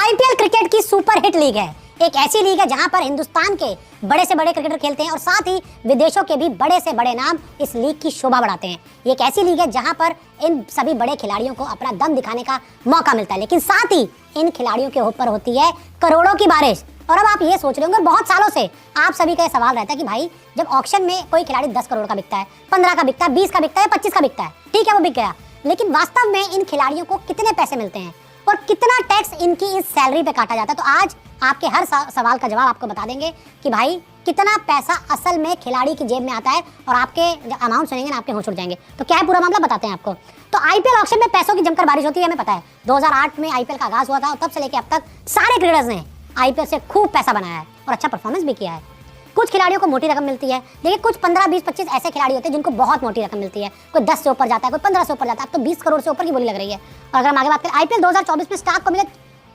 IPL cricket की super hit league है। एक ऐसी लीग है जहां पर हिंदुस्तान के बड़े से बड़े क्रिकेटर खेलते हैं और साथ ही विदेशों के भी बड़े से बड़े नाम इस लीग की शोभा बढ़ाते हैं। ये एक ऐसी लीग है जहां पर इन सभी बड़े खिलाड़ियों को अपना दम दिखाने का मौका मिलता है, लेकिन साथ ही इन खिलाड़ियों के ऊपर होती है करोड़ों की बारिश। और अब आप ये सोच रहे होंगे, बहुत सालों से आप सभी का ये सवाल रहता है कि भाई जब ऑक्शन में कोई खिलाड़ी 10 करोड़ का बिकता है, 15 का बिकता है, 20 का बिकता है, 25 का बिकता है, ठीक है वो बिक गया, लेकिन वास्तव में इन खिलाड़ियों को कितने पैसे मिलते हैं और कितना टैक्स इनकी इस सैलरी पे काटा जाता है। तो आज आपके हर सवाल का जवाब आपको बता देंगे कि भाई कितना पैसा असल में खिलाड़ी की जेब में आता है, और आपके अमाउंट सुनेंगे ना आपके होश उड़ जाएंगे। तो क्या है पूरा मामला बताते हैं आपको। तो आईपीएल ऑक्शन में पैसों की जमकर बारिश होती है, हमें पता है। 2008 में आईपीएल का आगाज हुआ था और तब से लेकर अब तक सारे क्रिकेटर्स ने आईपीएल से खूब पैसा बनाया है और अच्छा परफॉर्मेंस भी किया है। कुछ खिलाड़ियों को मोटी रकम मिलती है, लेकिन कुछ 15, 20, 25 ऐसे खिलाड़ी होते हैं जिनको बहुत मोटी रकम मिलती है। कोई 10 से ऊपर जाता है, कोई 15 से ऊपर जाता है, अब तो 20 करोड़ से ऊपर की बोली लग रही है। और अगर हम आगे बात करें, आईपीएल 2024 में स्टार्क को मिले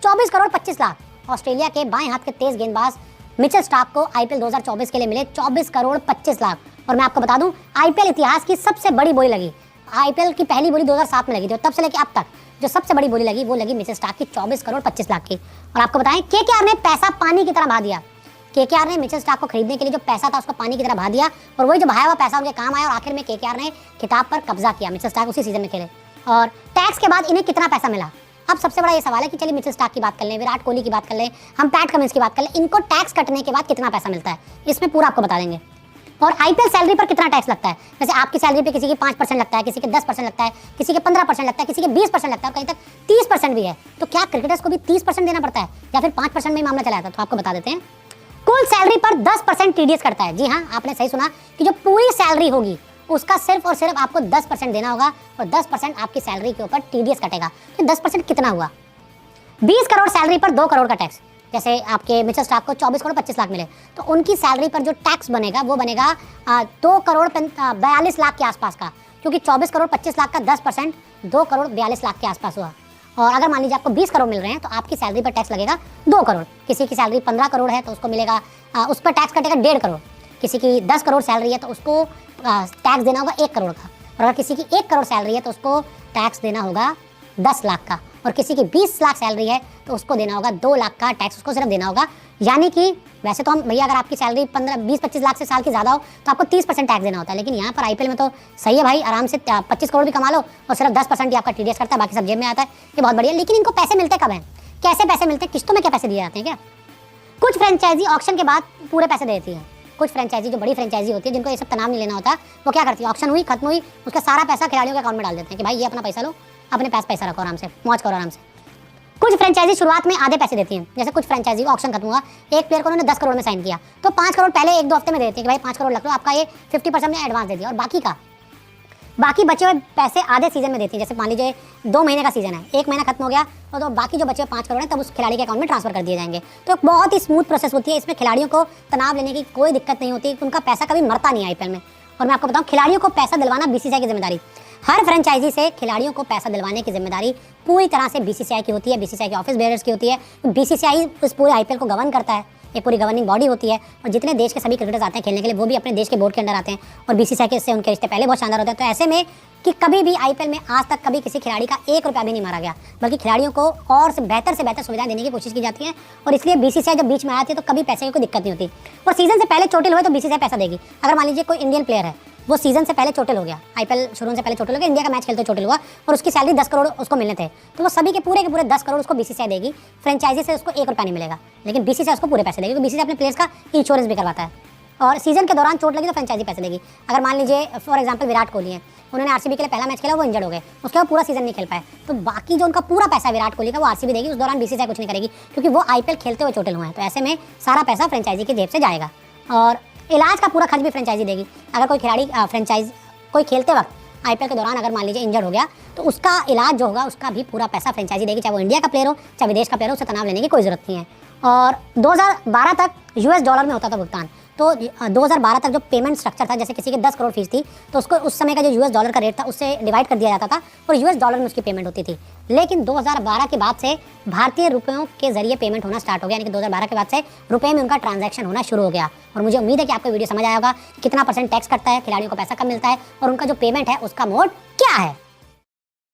24 करोड़ 25 लाख। ऑस्ट्रेलिया के बाएं हाथ के तेज गेंदबाज मिचेल स्टार्क को आईपीएल 2024 के लिए मिले 24 करोड़ 25 लाख। और मैं आपको बता दूं, आईपीएल इतिहास की सबसे बड़ी बोली लगी, आईपीएल की पहली बोली 2007 में लगी थी, और तब से लेकर अब तक जो सबसे बड़ी बोली लगी वो लगी मिचेल स्टार्क की 24 करोड़ 25 लाख की। और आपको बताएं, केकेआर ने पैसा पानी की तरह बहा दिया। केकेआर ने मिचेल स्टार्क को खरीदने के लिए जो पैसा था उसको पानी की तरह बहा दिया, और वही जो बहाया हुआ पैसा उनके काम आया, और आखिर में केकेआर ने खिताब पर कब्जा किया। मिचेल स्टार्क उसी सीजन में खेले और टैक्स के बाद इन्हें कितना पैसा मिला। अब सबसे बड़ा ये सवाल है कि चलिए मिचेल स्टार्क की बात कर लें, विराट कोहली की बात कर लें, हम पैट कमिंस की बात कर लें, इनको टैक्स कटने के बाद कितना पैसा मिलता है, इसमें पूरा आपको बता देंगे। और आईपीएल सैलरी पर कितना टैक्स लगता है। जैसे आपकी सैलरी पे किसी की 5% लगता है, किसी के 10% लगता है, किसी के 15% लगता है, किसी के 20% लगता है, कहीं तक 30% भी है। तो क्या क्रिकेटर्स को भी 30% देना पड़ता है या फिर 5% में ही मामला चला जाता है? तो आपको बता देते हैं, कुल सैलरी पर 10% टीडीएस कटता है। जी हाँ, आपने सही सुना कि जो पूरी सैलरी होगी उसका सिर्फ और सिर्फ आपको 10% देना होगा, और 10% आपकी सैलरी के ऊपर टीडीएस कटेगा। तो 10% कितना हुआ? 20 करोड़ सैलरी पर 2 करोड़ का टैक्स। जैसे आपके मिचेल स्टार्क को 24 करोड़ 25 लाख मिले, तो उनकी सैलरी पर जो टैक्स बनेगा वो बनेगा 2 करोड़ 42 लाख के आसपास का, क्योंकि 24 करोड़ 25 लाख का 10% 2 करोड़ 42 लाख के आसपास हुआ। और अगर मान लीजिए आपको 20 करोड़ मिल रहे हैं तो आपकी सैलरी पर टैक्स लगेगा 2 करोड़। किसी की सैलरी 15 करोड़ है तो उसको मिलेगा, उस पर टैक्स कटेगा 1.5 करोड़। किसी की 10 करोड़ सैलरी है तो उसको टैक्स देना होगा 1 करोड़ का। और अगर किसी की 1 करोड़ सैलरी है तो उसको टैक्स देना होगा 10 लाख का। और किसी की 20 लाख सैलरी है तो उसको देना होगा 2 लाख का टैक्स, उसको सिर्फ देना होगा। यानी कि वैसे तो हम भैया, अगर आपकी सैलरी 15, 20, 25 लाख से साल की ज़्यादा हो तो आपको 30% टैक्स देना होता है, लेकिन यहाँ पर आईपीएल में तो सही है भाई, आराम से 25 करोड़ भी कमा लो और सिर्फ 10% ही आपका टीडीएस करता है, बाकी सब जेब में आता है। ये बहुत बढ़िया। लेकिन इनको पैसे मिलते कब हैं, कैसे पैसे मिलते हैं, किस्तों में क्या पैसे दिए जाते हैं क्या? कुछ फ्रेंचाइजी ऑक्शन के बाद पूरे पैसे देती है। कुछ फ्रेंचाइजी जो बड़ी फ्रेंचाइजी होती है, जिनको ये सब तनाव नहीं लेना होता, वो क्या करती है, ऑक्शन हुई, खत्म हुई, उसका सारा पैसा खिलाड़ियों के अकाउंट में डाल देते हैं कि भाई ये अपना पैसा लो, अपने पास पैसा रखो, आराम से मौज करो आराम से। कुछ फ्रेंचाइजी शुरुआत में आधे पैसे देती हैं। जैसे कुछ फ्रेंचाइजी का ऑक्शन खत्म हुआ, एक प्लेयर को उन्होंने 10 करोड़ में साइन किया, तो 5 करोड़ पहले 1-2 हफ्ते में देते हैं कि भाई 5 करोड़ रख लो, आपका ये 50% में एडवांस दे दिया, और बाकी बचे हुए पैसे आधे सीजन में देती है। जैसे मान लीजिए 2 महीने का सीजन है, 1 महीना खत्म हो गया और तो बाकी जो बचे हुए 5 करोड़ हैं तब उस खिलाड़ी के अकाउंट में ट्रांसफर कर दिए जाएंगे। तो बहुत ही स्मूथ प्रोसेस होती है, इसमें खिलाड़ियों को तनाव लेने की कोई दिक्कत नहीं होती, उनका पैसा कभी मरता नहीं आईपीएल में। और मैं आपको बताऊं, खिलाड़ियों को पैसा दिलवाना बीसीसीआई की जिम्मेदारी, हर फ्रेंचाइजी से खिलाड़ियों को पैसा दिलवाने की जिम्मेदारी पूरी तरह से बीसीसीआई की होती है, बीसीसीआई के ऑफिस बेयरर्स की होती है। बीसीसीआई इस पूरे आईपीएल को गवर्न करता है, ये पूरी गवर्निंग बॉडी होती है, और जितने देश के सभी क्रिकेटर्स आते हैं खेलने के लिए वो भी अपने देश के बोर्ड के अंडर आते हैं, और बीसीसीआई के इससे उनके रिश्ते पहले बहुत शानदार होते हैं। तो ऐसे में कि कभी भी आईपीएल में आज तक कभी किसी खिलाड़ी का 1 रुपया भी नहीं मारा गया, बल्कि खिलाड़ियों को और से बेहतर सुविधाएं देने की कोशिश की जाती है। और इसलिए बीसीसीआई जब बीच में आती है तो कभी पैसे की कोई दिक्कत नहीं होती। और सीजन से पहले चोटिल हुए तो बीसीसीआई पैसा देगी। अगर मान लीजिए कोई इंडियन प्लेयर है, वो सीजन से पहले चोटिल हो गया, आईपीएल शुरू से पहले चोटिल हो गया, इंडिया का मैच खेलते चोटिल हुआ और उसकी सैलरी 10 करोड़ उसको मिलने थे, तो वो सभी के पूरे 10 करोड़ उसको बीसीसीआई देगी। फ्रेंचाइजी से उसको 1 रुपया नहीं मिलेगा, लेकिन बीसीसीआई उसको पूरे पैसे देगी, क्योंकि बीसीसीआई अपने प्लेयर्स का इंश्योरेंस भी करवाता है। और सीजन के दौरान चोट लगी तो फ्रेंचाइजी पैसे देगी। अगर मान लीजिए फॉर एग्जांपल विराट कोहली है, उन्होंने आरसीबी के लिए पहला मैच खेला, वो इंजर्ड हो गए, उसके बाद पूरा सीजन नहीं खेल पाए, तो बाकी जो उनका पूरा पैसा विराट कोहली का वो आरसीबी देगी, उस दौरान बीसीसीआई कुछ नहीं करेगी, क्योंकि वो आईपीएल खेलते हुए चोटिल हुए हैं। तो ऐसे में सारा पैसा फ्रेंचाइजी की जेब से जाएगा, और इलाज का पूरा खर्च भी फ्रेंचाइजी देगी। अगर कोई खिलाड़ी फ्रेंचाइज कोई खेलते वक्त आईपीएल के दौरान अगर मान लीजिए इंजर्ड हो गया, तो उसका इलाज जो होगा उसका भी पूरा पैसा फ्रेंचाइजी देगी, चाहे वो इंडिया का प्लेयर हो चाहे विदेश का प्लेयर हो, उससे तनाव लेने की कोई जरूरत नहीं है। और 2012 तक यूएस डॉलर में होता था भुगतान, तो 2012 तक जो पेमेंट स्ट्रक्चर था, जैसे किसी के 10 करोड़ फीस थी तो उसको उस समय का जो यूएस डॉलर का रेट था उससे डिवाइड कर दिया जाता था और यूएस डॉलर में उसकी पेमेंट होती थी। लेकिन 2012 के बाद से भारतीय रुपयों के जरिए पेमेंट होना स्टार्ट हो गया, यानी कि 2012 के बाद से रुपये में उनका ट्रांजैक्शन होना शुरू हो गया। और मुझे उम्मीद है कि आपको वीडियो समझ आया होगा, कितना % टैक्स कटता है, खिलाड़ियों को पैसा कब मिलता है और उनका जो पेमेंट है उसका मोड क्या है।